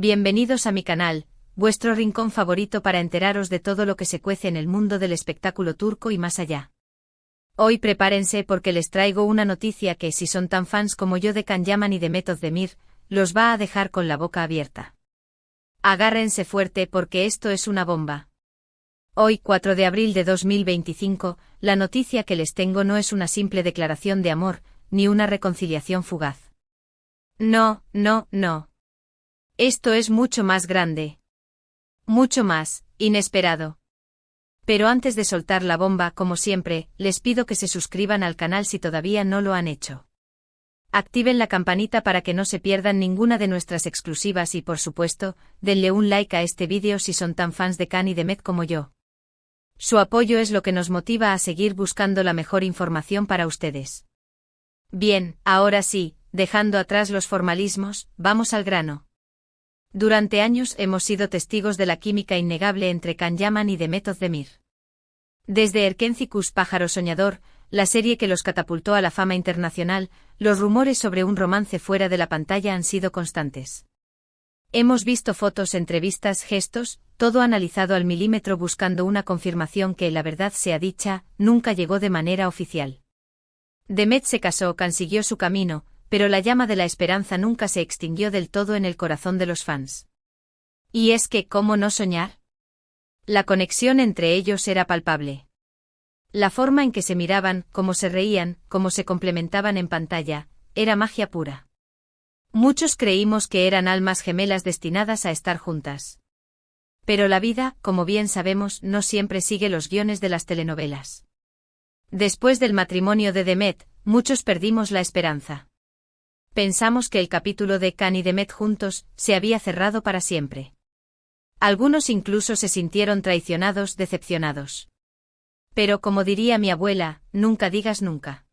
Bienvenidos a mi canal, vuestro rincón favorito para enteraros de todo lo que se cuece en el mundo del espectáculo turco y más allá. Hoy prepárense porque les traigo una noticia que, si son tan fans como yo de Can Yaman y de Demet Özdemir, los va a dejar con la boca abierta. Agárrense fuerte porque esto es una bomba. Hoy, 4 de abril de 2025, la noticia que les tengo no es una simple declaración de amor, ni una reconciliación fugaz. No. Esto es mucho más grande. Mucho más, inesperado. Pero antes de soltar la bomba, como siempre, les pido que se suscriban al canal si todavía no lo han hecho. Activen la campanita para que no se pierdan ninguna de nuestras exclusivas y, por supuesto, denle un like a este vídeo si son tan fans de Can y Demet como yo. Su apoyo es lo que nos motiva a seguir buscando la mejor información para ustedes. Bien, ahora sí, dejando atrás los formalismos, vamos al grano. Durante años hemos sido testigos de la química innegable entre Can Yaman y Demet Özdemir. Desde Erkencikus Pájaro Soñador, la serie que los catapultó a la fama internacional, los rumores sobre un romance fuera de la pantalla han sido constantes. Hemos visto fotos, entrevistas, gestos, todo analizado al milímetro buscando una confirmación que, la verdad sea dicha, nunca llegó de manera oficial. Demet se casó, Can siguió su camino, pero la llama de la esperanza nunca se extinguió del todo en el corazón de los fans. Y es que, ¿cómo no soñar? La conexión entre ellos era palpable. La forma en que se miraban, cómo se reían, cómo se complementaban en pantalla, era magia pura. Muchos creímos que eran almas gemelas destinadas a estar juntas. Pero la vida, como bien sabemos, no siempre sigue los guiones de las telenovelas. Después del matrimonio de Demet, muchos perdimos la esperanza. Pensamos que el capítulo de Can y Demet juntos se había cerrado para siempre. Algunos incluso se sintieron traicionados, decepcionados. Pero, como diría mi abuela, nunca digas nunca.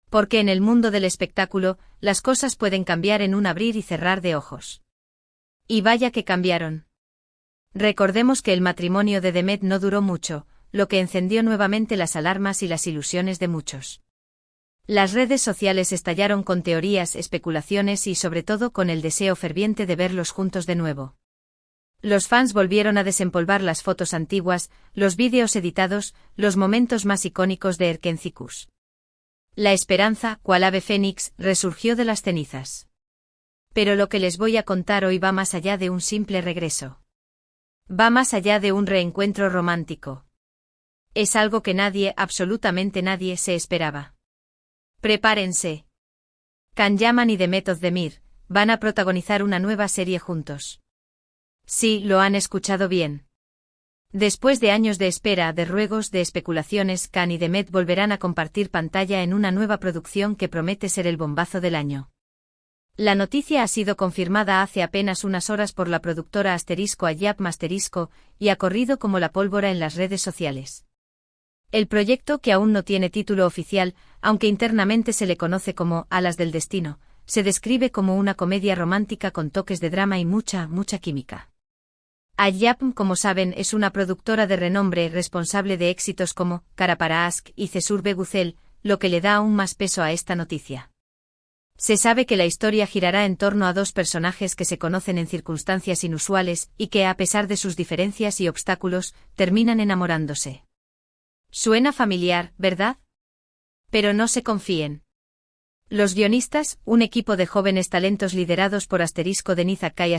Porque en el mundo del espectáculo, las cosas pueden cambiar en un abrir y cerrar de ojos. Y vaya que cambiaron. Recordemos que el matrimonio de Demet no duró mucho, lo que encendió nuevamente las alarmas y las ilusiones de muchos. Las redes sociales estallaron con teorías, especulaciones y sobre todo con el deseo ferviente de verlos juntos de nuevo. Los fans volvieron a desempolvar las fotos antiguas, los vídeos editados, los momentos más icónicos de Erkencikus. La esperanza, cual ave fénix, resurgió de las cenizas. Pero lo que les voy a contar hoy va más allá de un simple regreso. Va más allá de un reencuentro romántico. Es algo que nadie, absolutamente nadie, se esperaba. Prepárense. Can Yaman y Demet Özdemir van a protagonizar una nueva serie juntos. Sí, lo han escuchado bien. Después de años de espera, de ruegos, de especulaciones, Can y Demet volverán a compartir pantalla en una nueva producción que promete ser el bombazo del año. La noticia ha sido confirmada hace apenas unas horas por la productora *Ayap y ha corrido como la pólvora en las redes sociales. El proyecto, que aún no tiene título oficial, aunque internamente se le conoce como Alas del Destino, se describe como una comedia romántica con toques de drama y mucha química. Ayap, como saben, es una productora de renombre responsable de éxitos como Kara para Aşk y Cesur Güzel, lo que le da aún más peso a esta noticia. Se sabe que la historia girará en torno a dos personajes que se conocen en circunstancias inusuales y que, a pesar de sus diferencias y obstáculos, terminan enamorándose. Suena familiar, ¿verdad? Pero no se confíen. Los guionistas, un equipo de jóvenes talentos liderados por Deniz Akkay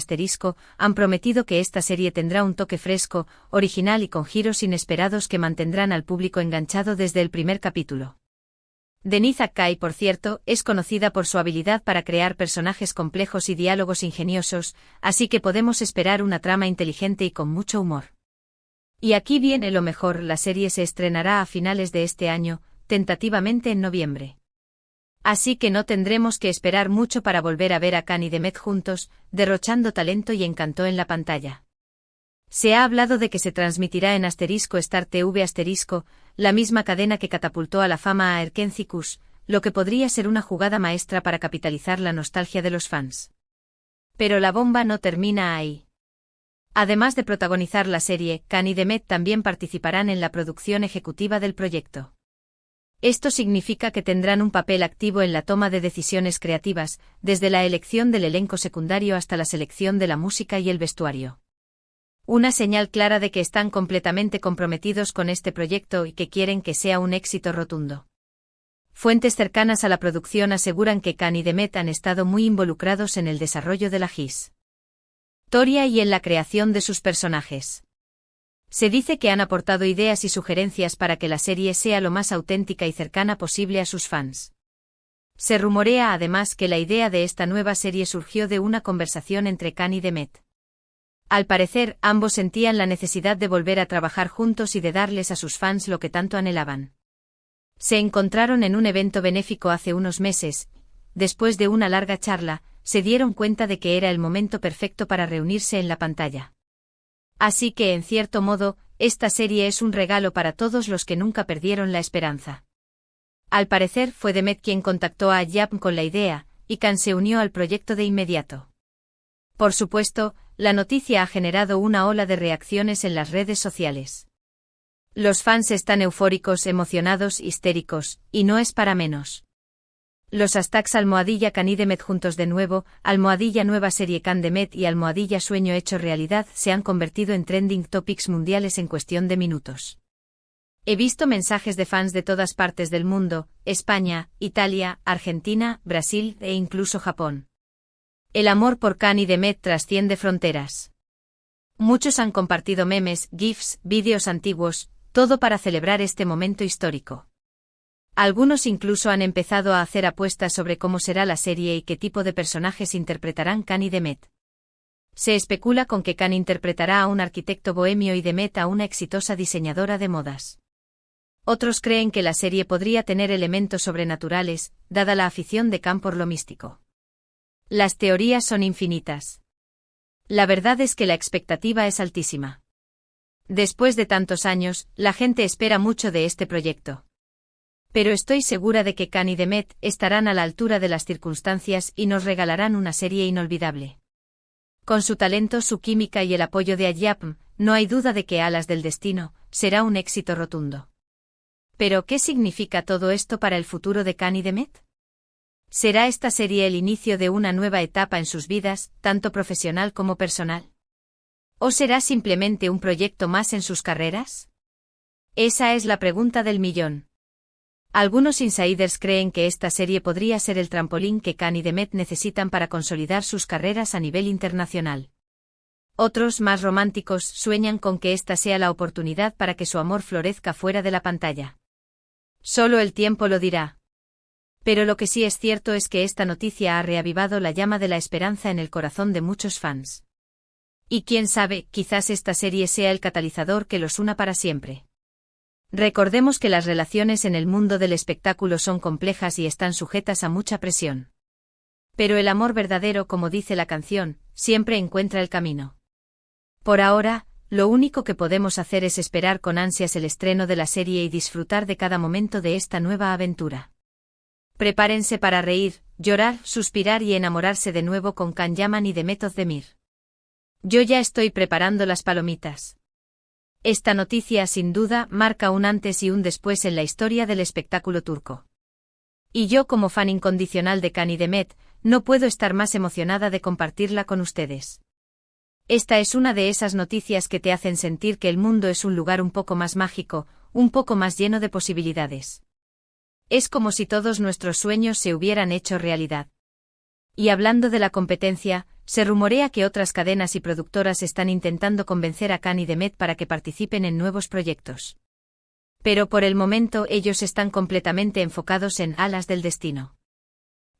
han prometido que esta serie tendrá un toque fresco, original y con giros inesperados que mantendrán al público enganchado desde el primer capítulo. Deniz Akkay, por cierto, es conocida por su habilidad para crear personajes complejos y diálogos ingeniosos, así que podemos esperar una trama inteligente y con mucho humor. Y aquí viene lo mejor, la serie se estrenará a finales de este año, tentativamente en noviembre. Así que no tendremos que esperar mucho para volver a ver a Can y Demet juntos, derrochando talento y encanto en la pantalla. Se ha hablado de que se transmitirá en Star TV la misma cadena que catapultó a la fama a Erkencikus, lo que podría ser una jugada maestra para capitalizar la nostalgia de los fans. Pero la bomba no termina ahí. Además de protagonizar la serie, Can y Demet también participarán en la producción ejecutiva del proyecto. Esto significa que tendrán un papel activo en la toma de decisiones creativas, desde la elección del elenco secundario hasta la selección de la música y el vestuario. Una señal clara de que están completamente comprometidos con este proyecto y que quieren que sea un éxito rotundo. Fuentes cercanas a la producción aseguran que Khan y Demet han estado muy involucrados en el desarrollo de la historia y en la creación de sus personajes. Se dice que han aportado ideas y sugerencias para que la serie sea lo más auténtica y cercana posible a sus fans. Se rumorea además que la idea de esta nueva serie surgió de una conversación entre Khan y Demet. Al parecer, ambos sentían la necesidad de volver a trabajar juntos y de darles a sus fans lo que tanto anhelaban. Se encontraron en un evento benéfico hace unos meses. Después de una larga charla, se dieron cuenta de que era el momento perfecto para reunirse en la pantalla. Así que, en cierto modo, esta serie es un regalo para todos los que nunca perdieron la esperanza. Al parecer, fue Demet quien contactó a Yap con la idea, y Khan se unió al proyecto de inmediato. Por supuesto, la noticia ha generado una ola de reacciones en las redes sociales. Los fans están eufóricos, emocionados, histéricos, y no es para menos. Los hashtags #Khan y Demet juntos de nuevo, #nueva serie Khan Demet y #sueño hecho realidad se han convertido en trending topics mundiales en cuestión de minutos. He visto mensajes de fans de todas partes del mundo, España, Italia, Argentina, Brasil e incluso Japón. El amor por Khan y Demet trasciende fronteras. Muchos han compartido memes, GIFs, vídeos antiguos, todo para celebrar este momento histórico. Algunos incluso han empezado a hacer apuestas sobre cómo será la serie y qué tipo de personajes interpretarán Khan y Demet. Se especula con que Khan interpretará a un arquitecto bohemio y Demet a una exitosa diseñadora de modas. Otros creen que la serie podría tener elementos sobrenaturales, dada la afición de Khan por lo místico. Las teorías son infinitas. La verdad es que la expectativa es altísima. Después de tantos años, la gente espera mucho de este proyecto. Pero estoy segura de que Khan y Demet estarán a la altura de las circunstancias y nos regalarán una serie inolvidable. Con su talento, su química y el apoyo de Ayapm, no hay duda de que Alas del Destino será un éxito rotundo. ¿Pero qué significa todo esto para el futuro de Khan y Demet? ¿Será esta serie el inicio de una nueva etapa en sus vidas, tanto profesional como personal? ¿O será simplemente un proyecto más en sus carreras? Esa es la pregunta del millón. Algunos insiders creen que esta serie podría ser el trampolín que Khan y Demet necesitan para consolidar sus carreras a nivel internacional. Otros, más románticos, sueñan con que esta sea la oportunidad para que su amor florezca fuera de la pantalla. Solo el tiempo lo dirá. Pero lo que sí es cierto es que esta noticia ha reavivado la llama de la esperanza en el corazón de muchos fans. Y quién sabe, quizás esta serie sea el catalizador que los una para siempre. Recordemos que las relaciones en el mundo del espectáculo son complejas y están sujetas a mucha presión. Pero el amor verdadero, como dice la canción, siempre encuentra el camino. Por ahora, lo único que podemos hacer es esperar con ansias el estreno de la serie y disfrutar de cada momento de esta nueva aventura. Prepárense para reír, llorar, suspirar y enamorarse de nuevo con Khan Yaman y Demet Özdemir. Yo ya estoy preparando las palomitas. Esta noticia sin duda marca un antes y un después en la historia del espectáculo turco. Y yo, como fan incondicional de Khan y Demet, no puedo estar más emocionada de compartirla con ustedes. Esta es una de esas noticias que te hacen sentir que el mundo es un lugar un poco más mágico, un poco más lleno de posibilidades. Es como si todos nuestros sueños se hubieran hecho realidad. Y hablando de la competencia, se rumorea que otras cadenas y productoras están intentando convencer a Khan y Demet para que participen en nuevos proyectos. Pero por el momento ellos están completamente enfocados en Alas del Destino.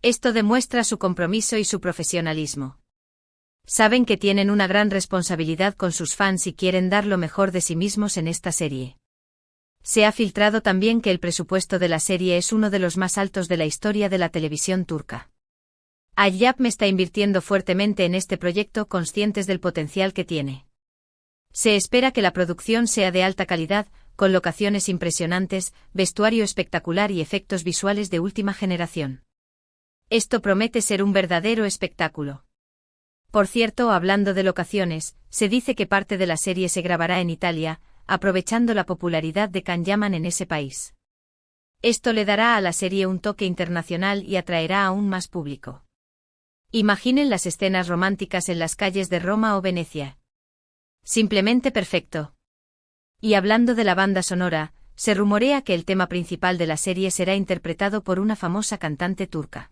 Esto demuestra su compromiso y su profesionalismo. Saben que tienen una gran responsabilidad con sus fans y quieren dar lo mejor de sí mismos en esta serie. Se ha filtrado también que el presupuesto de la serie es uno de los más altos de la historia de la televisión turca. Ayapm está invirtiendo fuertemente en este proyecto, conscientes del potencial que tiene. Se espera que la producción sea de alta calidad, con locaciones impresionantes, vestuario espectacular y efectos visuales de última generación. Esto promete ser un verdadero espectáculo. Por cierto, hablando de locaciones, se dice que parte de la serie se grabará en Italia, aprovechando la popularidad de Khan Yaman en ese país. Esto le dará a la serie un toque internacional y atraerá aún más público. Imaginen las escenas románticas en las calles de Roma o Venecia. Simplemente perfecto. Y hablando de la banda sonora, se rumorea que el tema principal de la serie será interpretado por una famosa cantante turca.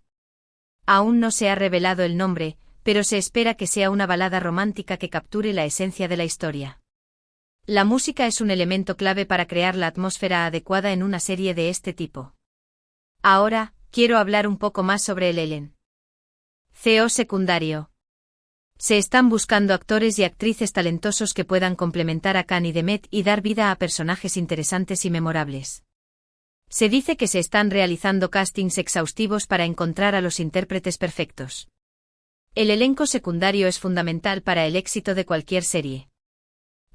Aún no se ha revelado el nombre, pero se espera que sea una balada romántica que capture la esencia de la historia. La música es un elemento clave para crear la atmósfera adecuada en una serie de este tipo. Ahora, quiero hablar un poco más sobre el elenco secundario. Se están buscando actores y actrices talentosos que puedan complementar a Khan y Demet y dar vida a personajes interesantes y memorables. Se dice que se están realizando castings exhaustivos para encontrar a los intérpretes perfectos. El elenco secundario es fundamental para el éxito de cualquier serie.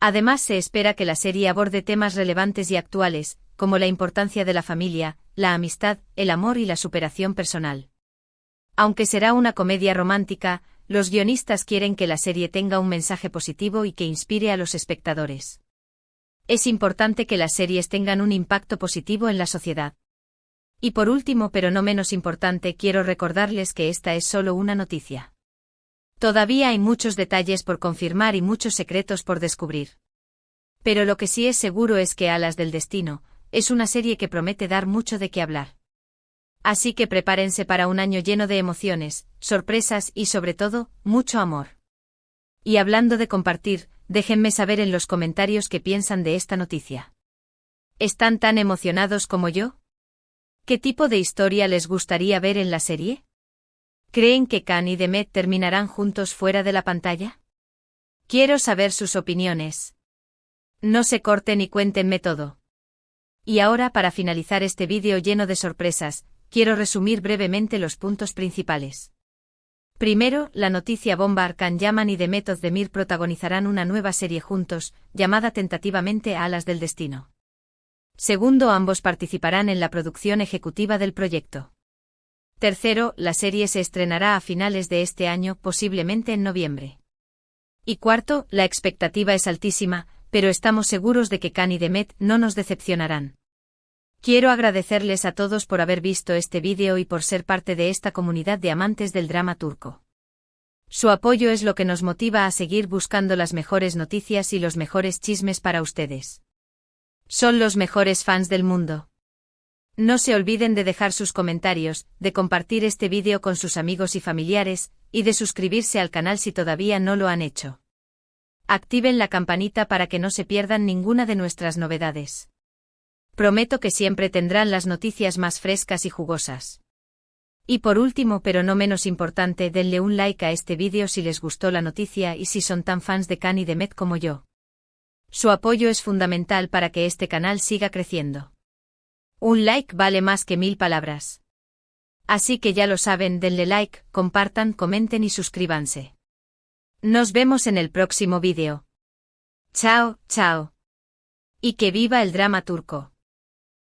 Además, se espera que la serie aborde temas relevantes y actuales, como la importancia de la familia, la amistad, el amor y la superación personal. Aunque será una comedia romántica, los guionistas quieren que la serie tenga un mensaje positivo y que inspire a los espectadores. Es importante que las series tengan un impacto positivo en la sociedad. Y por último, pero no menos importante, quiero recordarles que esta es solo una noticia. Todavía hay muchos detalles por confirmar y muchos secretos por descubrir. Pero lo que sí es seguro es que Alas del Destino es una serie que promete dar mucho de qué hablar. Así que prepárense para un año lleno de emociones, sorpresas y sobre todo, mucho amor. Y hablando de compartir, déjenme saber en los comentarios qué piensan de esta noticia. ¿Están tan emocionados como yo? ¿Qué tipo de historia les gustaría ver en la serie? ¿Creen que Khan y Demet terminarán juntos fuera de la pantalla? Quiero saber sus opiniones. No se corten y cuéntenme todo. Y ahora, para finalizar este vídeo lleno de sorpresas, quiero resumir brevemente los puntos principales. Primero, la noticia bomba: Khan Yaman y Demet Özdemir protagonizarán una nueva serie juntos, llamada tentativamente Alas del Destino. Segundo, ambos participarán en la producción ejecutiva del proyecto. Tercero, la serie se estrenará a finales de este año, posiblemente en noviembre. Y cuarto, la expectativa es altísima, pero estamos seguros de que Khan y Demet no nos decepcionarán. Quiero agradecerles a todos por haber visto este vídeo y por ser parte de esta comunidad de amantes del drama turco. Su apoyo es lo que nos motiva a seguir buscando las mejores noticias y los mejores chismes para ustedes. Son los mejores fans del mundo. No se olviden de dejar sus comentarios, de compartir este vídeo con sus amigos y familiares, y de suscribirse al canal si todavía no lo han hecho. Activen la campanita para que no se pierdan ninguna de nuestras novedades. Prometo que siempre tendrán las noticias más frescas y jugosas. Y por último, pero no menos importante, denle un like a este vídeo si les gustó la noticia y si son tan fans de Khan y Demet como yo. Su apoyo es fundamental para que este canal siga creciendo. Un like vale más que 1000 palabras. Así que ya lo saben, denle like, compartan, comenten y suscríbanse. Nos vemos en el próximo vídeo. Chao, chao. Y que viva el drama turco.